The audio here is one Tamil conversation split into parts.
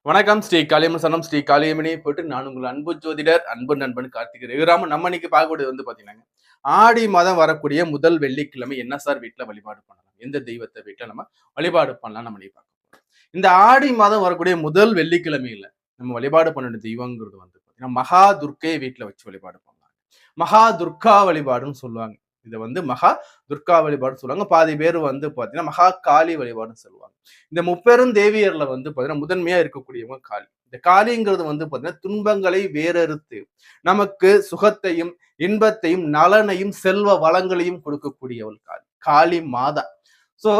வணக்கம் ஸ்ரீ காளியம்மன் சனம் ஸ்ரீ காளியம்மனி போட்டு நான் உங்கள் அன்பு ஜோதிடர் அன்பு நண்பன் கார்த்திகை ரகுராமன். நம்ம இன்னைக்கு பார்க்கக்கூடியது வந்து பாத்தீங்கன்னா ஆடி மாதம் வரக்கூடிய முதல் வெள்ளிக்கிழமை என்ன சார் வீட்டுல வழிபாடு பண்ணலாம், எந்த தெய்வத்தை வீட்டுல நம்ம வழிபாடு பண்ணலாம் நம்ம இன்னைக்கு பார்க்க போறோம். இந்த ஆடி மாதம் வரக்கூடிய முதல் வெள்ளிக்கிழமையில நம்ம வழிபாடு பண்ண தெய்வங்கிறது வந்து பாத்தீங்கன்னா மகா துர்க்கையை வீட்டுல வச்சு வழிபாடு பண்ணலாம். மகா துர்கா வழிபாடுன்னு சொல்லுவாங்க. இதை வந்து மகா துர்கா வழிபாடுன்னு சொல்லுவாங்க. பாதி பேர் வந்து பாத்தீங்கன்னா மகா காளி வழிபாடுன்னு சொல்லுவாங்க. இந்த முப்பெரும் தேவியர்ல வந்து பாத்தீங்கன்னா முதன்மையா இருக்கக்கூடியவங்க காளி. இந்த காளிங்கிறது வந்து பாத்தீங்கன்னா துன்பங்களை வேறறுத்து நமக்கு சுகத்தையும் இன்பத்தையும் நலனையும் செல்வ வளங்களையும் கொடுக்கக்கூடியவள் காளி, காளி மாதா. சோ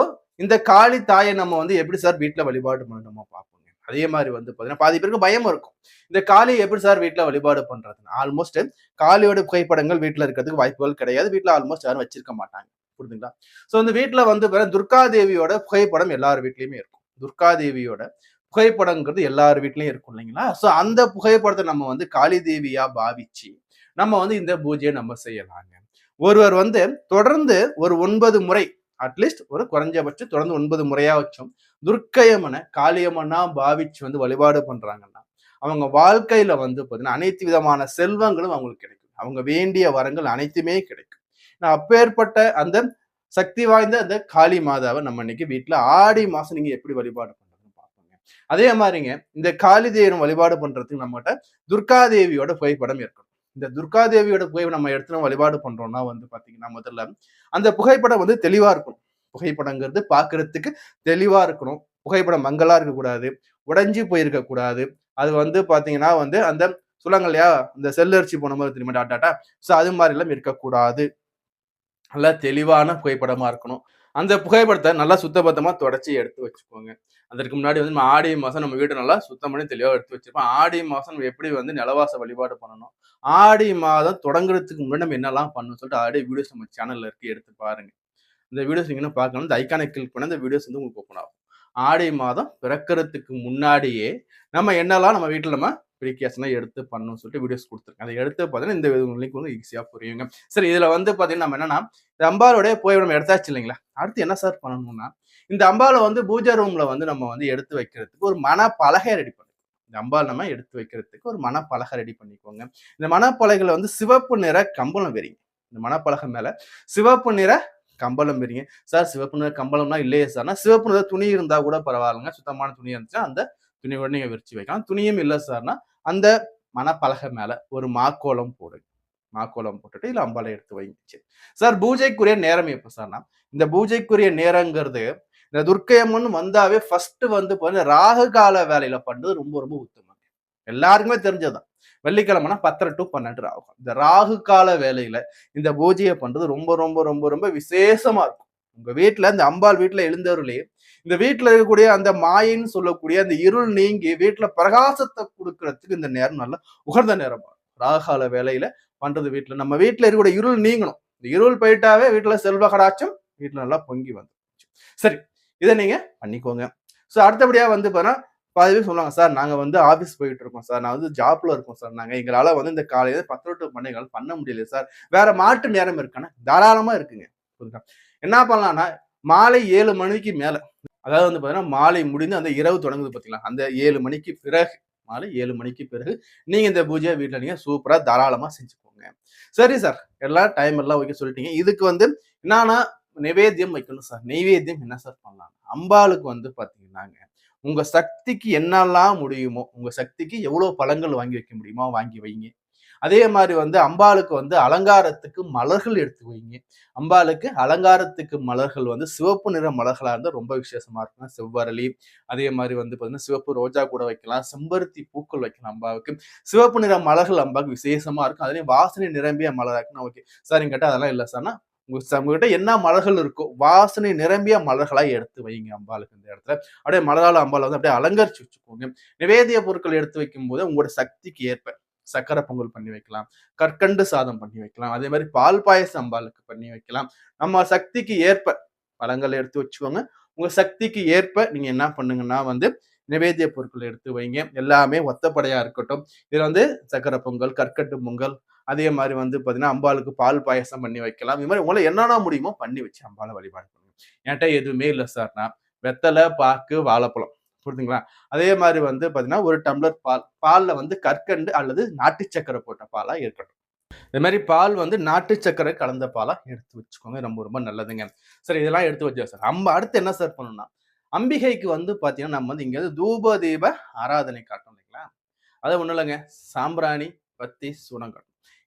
இந்த காளி தாயை நம்ம வந்து எப்படி சார் வீட்டுல வழிபாடு பண்ணணுமா பார்ப்போம். அதே மாதிரி வந்து பாத்தீங்கன்னா பாதி பேருக்கு பயம் இருக்கும், இந்த காளியை எப்படி சார் வீட்டுல வழிபாடு பண்றதுன்னு. ஆல்மோஸ்ட் காளியோட புகைப்படங்கள் வீட்டுல இருக்கிறதுக்கு வாய்ப்புகள் கிடையாது. வீட்டுல ஆல்மோஸ்ட் யாரும் வச்சிருக்க மாட்டாங்க, புரியுதுங்களா? சோ இந்த வீட்டுல வந்து துர்கா தேவியோட புகைப்படம் எல்லார் வீட்லயுமே இருக்கும். துர்கா தேவியோட புகைப்படங்கிறது எல்லார் வீட்லயும் இருக்கும் இல்லைங்களா? சோ அந்த புகைப்படத்தை நம்ம வந்து காளி தேவியா பாவிச்சு நம்ம வந்து இந்த பூஜையை நம்ம செய்யலாங்க. ஒருவர் வந்து தொடர்ந்து ஒரு 9 முறை, அட்லீஸ்ட் ஒரு குறைஞ்சபட்சம் தொடர்ந்து 9 முறையா வச்சோம் துர்க்கையம்மனை காளியம்மனா பாவிச்சு வந்து வழிபாடு பண்றாங்கன்னா அவங்க வாழ்க்கையில வந்து பாத்தீங்கன்னா அனைத்து விதமான செல்வங்களும் அவங்களுக்கு கிடைக்கும். அவங்க வேண்டிய வரங்கள் அனைத்துமே கிடைக்கும். அப்பேற்பட்ட அந்த சக்தி வாய்ந்த அந்த காளி மாதாவை நம்ம இன்னைக்கு வீட்டுல ஆடி மாசம் நீங்க எப்படி வழிபாடு பண்றதுன்னு பார்ப்போங்க. அதே மாதிரிங்க இந்த காளி தேவியை வழிபாடு பண்றதுக்கு நம்மகிட்ட துர்கா தேவியோட புகைப்படம் இருக்கணும். இந்த துர்கா தேவியோட புகைப்படம் நம்ம எடுத்து நம்ம வழிபாடு பண்றோம்னா வந்து பாத்தீங்கன்னா முதல்ல அந்த புகைப்படம் வந்து தெளிவா இருக்கணும். புகைப்படங்கிறது பாக்குறதுக்கு தெளிவா இருக்கணும். புகைப்படம் மங்களா இருக்கக்கூடாது, உடைஞ்சு போயிருக்க கூடாது. அது வந்து பாத்தீங்கன்னா வந்து அந்த சொல்லுவாங்க இல்லையா, இந்த செல்லரிச்சு போன மாதிரி தெரியுமா டாட்டாட்டா, சோ அது மாதிரி எல்லாம் இருக்கக்கூடாது. நல்லா தெளிவான புகைப்படமா இருக்கணும். அந்த புகைப்படத்தை நல்லா சுத்தபத்தமா தொடச்சி எடுத்து வச்சுக்கோங்க. அதற்கு முன்னாடி வந்து நம்ம ஆடி மாசம் நம்ம வீட்டை நல்லா சுத்தம் பண்ணி தெளிவா எடுத்து வச்சிருப்போம். ஆடி மாசம் நம்ம எப்படி வந்து நிலவாச வழிபாடு பண்ணணும், ஆடி மாதம் தொடங்குறதுக்கு முன்னாடி நம்ம என்னெல்லாம் பண்ணணும்னு சொல்லிட்டு ஆடி வீடியோஸ் நம்ம சேனல்ல இருக்கு, எடுத்து பாருங்க. இந்த வீடியோஸ் நீங்க இன்னும் பார்க்கணும், இந்த ஐக்கானை கிளிக் பண்ண இந்த வீடியோஸ் வந்து உங்களுக்கு ஓப்பன் ஆகும். ஆடி மாதம் பிறக்கிறதுக்கு முன்னாடியே நம்ம என்னெல்லாம் நம்ம வீட்டுல நம்ம ப்ரிகாஷனா எடுத்து பண்ணணும்னு சொல்லிட்டு வீடியோஸ் கொடுத்துருக்கேன். அதை எடுத்து பார்த்தீங்கன்னா இந்த லிங்க் வந்து ஈஸியா புரியுங்க. சரி, இதுல வந்து பாத்தீங்கன்னா நம்ம என்னன்னா இந்த அம்பாலோடைய போய் நம்ம எடுத்தாச்சு இல்லைங்களா, அடுத்து என்ன சார் பண்ணணும்னா இந்த அம்பாலை வந்து பூஜை ரூம்ல வந்து நம்ம வந்து எடுத்து வைக்கிறதுக்கு ஒரு மனப்பலகை ரெடி பண்ணுவோம். இந்த அம்பால் நம்ம எடுத்து வைக்கிறதுக்கு ஒரு மனப்பலகை ரெடி பண்ணிக்கோங்க. இந்த மனப்பலகையில வந்து சிவப்பு நிற கம்பளம் வெறிங்க. இந்த மனப்பலகை மேல சிவப்பு நிற கம்பளம் வெறிங்க. சார் சிவப்பு நிற கம்பளம்னா இல்லையே சார்னா சிவப்பு நிற துணி இருந்தா கூட பரவாயில்லைங்க. சுத்தமான துணி இருந்துச்சுன்னா அந்த துணியோட நீங்க விரிச்சு வைக்கலாம். துணியும் இல்லை சார்னா அந்த மனப்பலகை மேல ஒரு மாக்கோலம் போடுங்க. மாக்கோலம் போட்டுட்டு இல்ல அம்பாலை எடுத்து வைங்க. சார் பூஜைக்குரிய நேரம் எப்ப சார்னா இந்த பூஜைக்குரிய நேரங்கிறது இந்த துர்க்கையம்மன் வந்தாவே ஃபர்ஸ்ட் வந்து ராகு கால வேலையில பண்றது ரொம்ப ரொம்ப உத்தமம். எல்லாருக்குமே தெரிஞ்சதுதான். வெள்ளிக்கிழமைனா 10 to 12 ஆகும். இந்த ராகு கால வேலையில இந்த பூஜையை பண்றது ரொம்ப ரொம்ப ரொம்ப ரொம்ப விசேஷமா இருக்கும். உங்க வீட்டுல இந்த அம்பாள் வீட்டுல எழுந்தவர்களே இந்த வீட்டுல இருக்கக்கூடிய அந்த மாயின்னு சொல்லக்கூடிய அந்த இருள் நீங்கி வீட்டுல பிரகாசத்தை கொடுக்கறதுக்கு இந்த நேரம் நல்ல உகந்த நேரமா ராகால வேலையில பண்றது. வீட்டுல நம்ம வீட்டுல இருக்கக்கூடிய இருள் நீங்கணும். இந்த இருள் போயிட்டாவே வீட்டுல செல்வ கடாட்சம் வீட்டுல நல்லா பொங்கி வந்து. சரி, இதை நீங்க பண்ணிக்கோங்க. சோ அடுத்தபடியா வந்து பாத்தீங்கன்னா பாதி பேர் சொல்லுவாங்க, சார் நாங்க வந்து ஆபீஸ் போயிட்டு இருக்கோம் சார், நான் வந்து ஜாப்ல இருக்கோம் சார், நாங்க எங்களால வந்து இந்த காலையில 10 to 12 எங்களால பண்ண முடியல சார், வேற மாற்று நேரம் இருக்கானா தாராளமா இருக்குங்க. என்ன பண்ணலாம்னா மாலை 7 மணிக்கு மேல, அதாவது வந்து பாத்தீங்கன்னா மாலை முடிந்து அந்த இரவு தொடங்குது பாத்தீங்களா, அந்த 7 மணிக்கு பிறகு, மாலை 7 மணிக்கு பிறகு நீங்க இந்த பூஜையை வீட்டுல நீங்க சூப்பரா தாராளமா செஞ்சுக்கோங்க. சரி சார், எல்லாம் டைம் எல்லாம் ஓகே சொல்லிட்டீங்க. இதுக்கு வந்து என்னன்னா நைவேத்தியம் வைக்கணும் சார். நைவேத்தியம் என்ன சார் பண்ணலாம்? அம்பாளுக்கு வந்து பாத்தீங்கன்னாங்க உங்க சக்திக்கு என்னெல்லாம் முடியுமோ, உங்க சக்திக்கு எவ்வளவு பழங்கள் வாங்கி வைக்க முடியுமோ வாங்கி வைங்க. அதே மாதிரி வந்து அம்பாளுக்கு வந்து அலங்காரத்துக்கு மலர்கள் எடுத்து வைங்க. அம்பாளுக்கு அலங்காரத்துக்கு மலர்கள் வந்து சிவப்பு நிற மலர்களா இருந்தா ரொம்ப விசேஷமா இருக்கும். செவ்வரளி, அதே மாதிரி வந்து பாத்தீங்கன்னா சிவப்பு ரோஜா கூட வைக்கலாம், செம்பருத்தி பூக்கள் வைக்கலாம். அம்பாவுக்கு சிவப்பு நிற மலர்கள் அம்பாவுக்கு விசேஷமா இருக்கும். அதே வாசனை நிரம்பிய மலரா இருக்குன்னா ஓகே சார். என்கிட்ட அதெல்லாம் இல்லை சார்னா உங்ககிட்ட என்ன மலர்கள் இருக்கோ வாசனை நிரம்பிய மலர்களா எடுத்து வைங்க அம்பாளுக்கு. இந்த இடத்துல அப்படியே மலரால அம்பாலை வந்து அப்படியே அலங்கரிச்சு வச்சுக்கோங்க. நிவேதிய பொருட்கள் எடுத்து வைக்கும் போது உங்களோட சக்திக்கு ஏற்ப சக்கரை பொங்கல் பண்ணி வைக்கலாம், கற்கண்டு சாதம் பண்ணி வைக்கலாம், அதே மாதிரி பால் பாயசம் அம்பாளுக்கு பண்ணி வைக்கலாம். நம்ம சக்திக்கு ஏற்ப பழங்கள் எடுத்து வச்சுக்கோங்க. உங்க சக்திக்கு ஏற்ப நீங்க என்ன பண்ணுங்கன்னா வந்து நிவேதிய பொருட்கள் எடுத்து வைங்க. எல்லாமே ஒத்தப்படையா இருக்கட்டும். இதுல வந்து சக்கரை பொங்கல், கற்கண்டு பொங்கல், அதே மாதிரி வந்து பாத்தீங்கன்னா அம்பாளுக்கு பால் பாயசம் பண்ணி வைக்கலாம். இது மாதிரி உங்களை என்னென்ன முடியுமோ பண்ணி வச்சு அம்பாளை வழிபாடு பண்ணுங்க. என்கிட்ட எதுவுமே இல்லை சார்னா வெத்தலை, பாக்கு, வாழைப்பழம் புரியுதுங்களா? அதே மாதிரி வந்து பாத்தீங்கன்னா, 1 டம்ளர் பால். பால்ல வந்து கற்கண்டு அல்லது நாட்டு சர்க்கரை போட்ட பாலா இருக்கட்டும். இது மாரி பால் வந்து நாட்டு சர்க்கரை கலந்த பாலா எடுத்து வச்சுக்கோங்க. ரொம்ப ரொம்ப நல்லதுங்க. சரி இதெல்லாம் எடுத்து வச்சா சார். அடுத்து என்ன சார் பண்ணணும்னா, அம்பிகைக்கு வந்து பாத்தீங்கன்னா, நம்ம வந்து இங்க தூப தீப ஆராதனை காட்டணும் இல்லைங்களா? அது ஒண்ணும் இல்லங்க. சாம்பிராணி, பத்தி, சூடம்.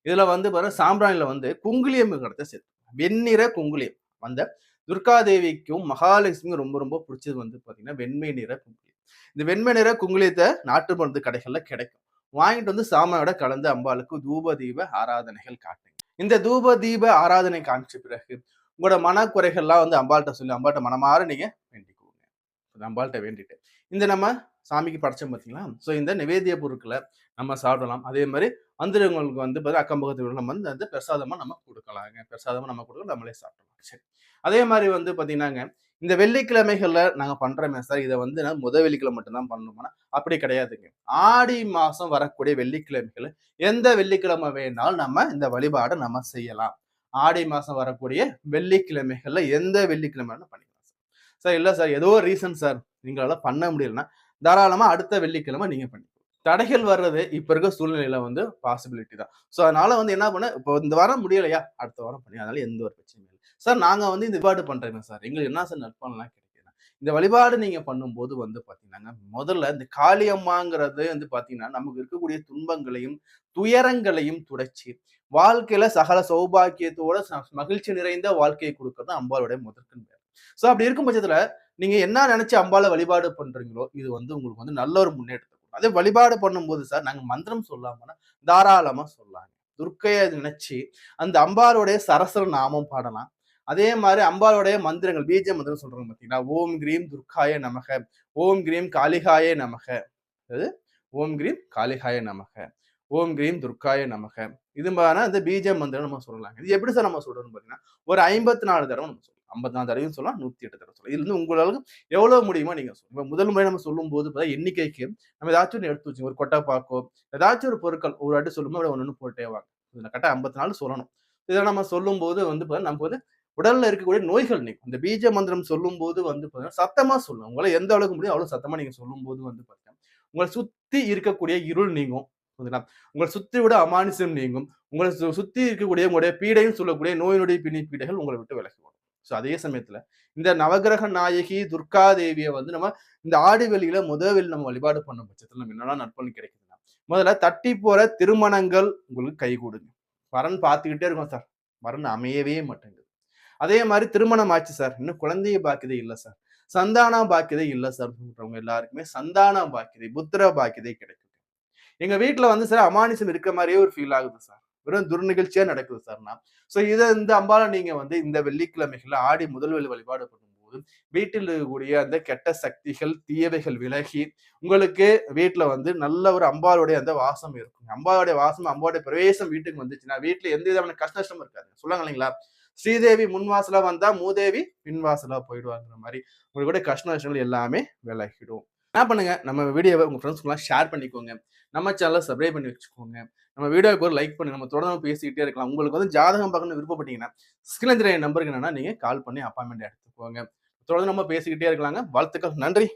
இதுல வந்து பாருங்க சாம்பிராணில வந்து குங்குலியம் இருக்கிறத சேர்த்துக்கணும். வெண்ணிற குங்குலியம். அந்த துர்காதேவிக்கும், மகாலட்சுமிக்கும் ரொம்ப ரொம்ப பிடிச்சது வந்து பாத்தீங்கன்னா, வெண்மை நிற குங்குலியம். இந்த வெண்மை நிற குங்குலியத்த நாட்டு மருந்து கடைகள்ல கிடைக்கும். வாங்கிட்டு வந்து சாமியோட கலந்து அம்பாளுக்கு தூப தீப ஆராதனைகள் காட்டுங்க. இந்த தூப தீப ஆராதனை காமிச்ச பிறகு உங்களோட மனக்குறைகள்லாம் வந்து அம்பாள்ட்ட சொல்லி அம்பாள்ட்ட மனமாற நீங்க வேண்டிக்கோங்க. அம்பாள்ட்ட வேண்டிட்டு இந்த நம்ம சாமிக்கு படைச்சோம் பார்த்தீங்களா? ஸோ இந்த நிவேதிய பொருட்கள நம்ம சாப்பிடலாம். அதே மாரி வந்தவங்களுக்கு வந்து பாத்தீங்கன்னா, அக்கம் பக்கத்து நம்ம வந்து அந்த பிரசாதமா நம்ம குடுக்கலாங்க. பிரசாதமா நம்ம குடுக்கலாம். நம்மளே சாப்பிடலாம். சரி. அதே மாரி வந்து பாத்தீங்கன்னாங்க, இந்த வெள்ளிக்கிழமைகள்ல நாங்க பண்றோமே சார், இத வந்து முத வெள்ளிக்கிழமை மட்டும் தான் பண்ணணுமானா, அப்படி கிடையாதுங்க. ஆடி மாசம் வரக்கூடிய வெள்ளிக்கிழமைகள்ல, எந்த வெள்ளிக்கிழமை வேணாலும் நம்ம இந்த வழிபாட நம்ம செய்யலாம். ஆடி மாசம் வரக்கூடிய வெள்ளிக்கிழமைகள்ல எந்த வெள்ளிக்கிழமை வேணாலும் பண்ணிக்கலாம் சார். சார் இல்ல சார் ஏதோ ஒரு ரீசன் சார் எங்களால பண்ண முடியலன்னா, தாராளமா அடுத்த வெள்ளிக்கிழமை நீங்க பண்ணிக்கலாம். தடைகள் வர்றது இப்ப இருக்க சூழ்நிலையில வந்து பாசிபிலிட்டி தான். ஸோ அதனால வந்து என்ன பண்ணேன், இப்போ இந்த வாரம் முடியலையா, அடுத்த வாரம் பண்ணி அதனால எந்த ஒரு பிரச்சனையும் இல்ல. சார் நாங்க வந்து இந்த வழிபாடு பண்றேங்க சார். எங்களுக்கு என்ன சார் நற்பலன்லாம் கிடைக்குதுன்னா, இந்த வழிபாடு நீங்க பண்ணும்போது வந்து பார்த்தீங்கன்னாங்க, முதல்ல இந்த காளியம்மாங்கிறது வந்து பார்த்தீங்கன்னா, நமக்கு இருக்கக்கூடிய துன்பங்களையும், துயரங்களையும் துடைச்சு, வாழ்க்கையில சகல சௌபாக்கியத்தோட மகிழ்ச்சி நிறைந்த வாழ்க்கையை குடுக்குறது அம்பாளுடைய முதற்கண் வேலை. ஸோ அப்படி இருக்கும் பட்சத்துல, நீங்க என்ன நெனச்சு அம்பாள வழிபாடு பண்றீங்களோ, இது வந்து உங்களுக்கு வந்து நல்ல ஒரு முன்னேற்றத்த அதே வழிபாடு பண்ணும்போது சார், நாங்க மந்திரம் சொல்லாமன்னா, தாராளமா சொல்லலாங்க. துர்க்கைய நினைச்சு, அந்த அம்பாளுடைய சரஸ்வர நாமம் பாடலாம். அதே மாரி அம்பாளுடைய மந்திரங்கள், பீஜ மந்திரம் சொல்றாங்க பார்த்தீங்களா? ஓம் கிரீம் துர்காய நமக, ஓம் கிரீம் காளிகாய நமக. அது ஓம் கிரீம் காளிகாய நமக, ஓம் கிரீம் துர்காய நமக. இது மாரி அந்த பீஜ மந்திரம் நம்ம சொல்லலாங்க. இது எப்படி சார் நம்ம சொல்றோம்னு பார்த்தீங்கன்னா, ஒரு 54 தடவ நம்ம சொல்லலாம். 54 தடவையும் சொல்லலாம், 108 தடவ சொல்லலாம். இதுல இருந்து உங்களுக்கு எவ்வளவு முடியுமோ நீங்க சொல்லலாம். இப்ப முதல் முறை நம்ம சொல்லும்போது எண்ணிக்கைக்கு நம்ம ஏதாச்சும் ஒண்ணு எடுத்து வச்சுக்கோங்க. ஒரு கொட்டைப்பாக்கோ, ஏதாச்சும் ஒரு பொருட்கள் ஒரு வாட்டி சொல்லும்போது அப்படியே ஒண்ணு ஒண்ணு போட்டே வாங்க. இதுல கரெக்ட்டா 54 சொல்லணும். இத நம்ம சொல்லும்போது வந்து நமக்கு வந்து உடல்ல இருக்கக்கூடிய நோய்கள் நீங்கும். இந்த பீஜ மந்திரம் சொல்லும்போது வந்து சத்தமா சொல்லணும். உங்களால எந்த அளவுக்கு முடியுமோ அவ்வளவு சத்தமா நீங்க சொல்லும்போது வந்து உங்கள சுத்தி இருக்கக்கூடிய இருள் நீங்கும். புரியுதுங்களா? உங்கள சுத்தி விட அமானுஷ்யம் நீங்கும். உங்கள சுத்தி இருக்கக்கூடிய உங்களுடைய பீடைன்னு சொல்லக்கூடிய நோய் நொடி பிணி பீடைகள் உங்கள விட்டு விலகி வரும். ஸோ அதே சமயத்துல இந்த நவக்கிரக நாயகி துர்கா தேவிய வந்து நம்ம இந்த ஆடி வெள்ளியில வெள்ளி நம்ம வழிபாடு பண்ணும் பட்சத்துல நம்ம என்னெல்லாம் நற்பலன் கிடைக்குதுன்னா, முதல்ல தட்டி போற திருமணங்கள் உங்களுக்கு கைகூடுங்க. வரன் பார்த்துக்கிட்டே இருக்கோம் சார். வரன் அமையவே மாட்டேங்குது. அதே மாரி திருமணம் ஆச்சு சார். இன்னும் குழந்தைய பாக்கியதை இல்ல சார். சந்தான பாக்கியதை இல்ல சார் சொல்றவங்க எல்லாருக்குமே சந்தான பாக்கியதை, புத்திர பாக்கியதை கிடைக்கும். எங்க வீட்ல வந்து சார் அமானுஷம் இருக்க மாரியே ஒரு ஃபீல் ஆகுது சார். வெறும் துர்நிகழ்ச்சியா நடக்குது சார்னா. ஸோ இந்த அம்பால நீங்க வந்து இந்த வெள்ளிக்கிழமைகள்ல ஆடி முதல் வெள்ளி வழிபாடு பண்ணும்போது, வீட்டில் இருக்கக்கூடிய அந்த கெட்ட சக்திகள், தீயவைகள் விலகி, உங்களுக்கு வீட்ல வந்து நல்ல ஒரு அம்பாளுடைய அந்த வாசம் இருக்கும். அம்பாளுடைய வாசம், அம்பாளுடைய பிரவேசம் வீட்டுக்கு வந்துச்சுன்னா, வீட்ல எந்த விதமான கஷ்ட நஷ்டமும் இருக்காது. சொல்லுவாங்க இல்லைங்களா? ஸ்ரீதேவி முன்வாசலா வந்தா, மூதேவி பின்வாசலா போயிடுவாங்கிற மாரி, உங்களுடைய கஷ்ட நஷ்டங்கள் எல்லாமே விலகிடும். என்ன பண்ணுங்க, நம்ம வீடியோவை உங்க ஃப்ரெண்ட்ஸ்க்குலாம் ஷேர் பண்ணிக்கோங்க. நம்ம சேனலை சப்ஸ்கிரைப் பண்ணி வச்சுக்கோங்க. நம்ம வீடியோவுக்கு ஒரு லைக் பண்ணுங்க. நம்ம தொடர்ந்து பேசிக்கிட்டே இருக்கலாம். உங்களுக்கு வந்து ஜாதகம் பார்க்கணும்னு விருப்பப்பட்டீங்கன்னா, ஸ்கிரீன்ல தெரிய நம்பருக்கு என்னன்னா நீங்க கால் பண்ணி அப்பாயின்மெண்ட் எடுத்துக்கோங்க. தொடர்ந்து நம்ம பேசிக்கிட்டே இருக்கலாங்க. வாழ்த்துக்கள். நன்றி.